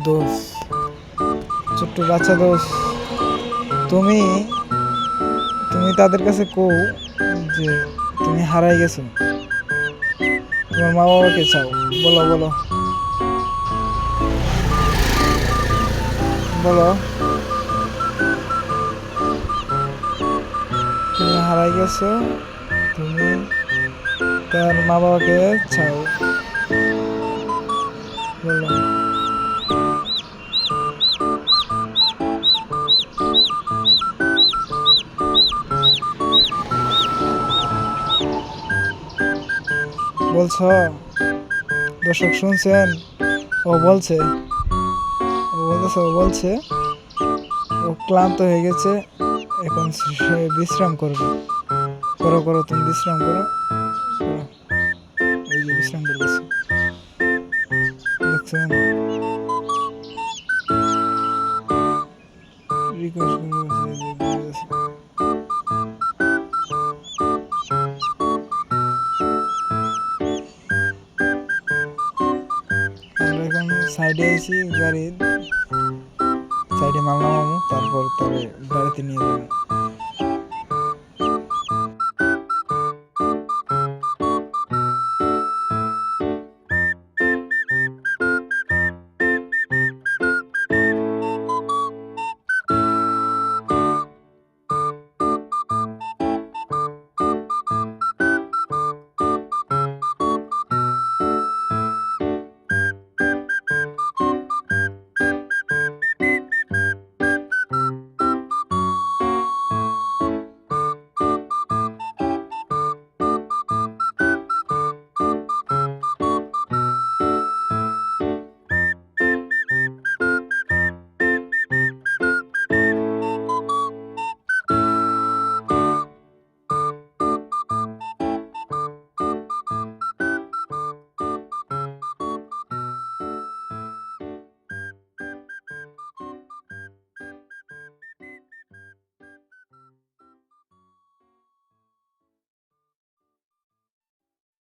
দোষ, ছোট্ট বাচ্চা দোষ, তুমি তুমি তাদের কাছে কও যে তুমি হারাই গেছো, তোমার মা বাবাকে চাও। বলো বলো বলো, তুমি হারাই গেছো, তুমি তার মা বাবাকে চাও। বলো। বলছো? দর্শক শুনছেন? ও বলছে, ও বলছে ও ক্লান্ত হয়ে গেছে, এখন সে বিশ্রাম করবে। করো করো, তুমি বিশ্রাম করো, করো। এই যে বিশ্রাম করতেছে, দেখছেন? রিকোয়েস্ট করে বলছে যে দিয়ে গেছে। আমরা এখন সাইডে আছি, গাড়ির সাইডে মাল নামাবো, তারপর তারে বাড়িতে নিয়ে যাবো।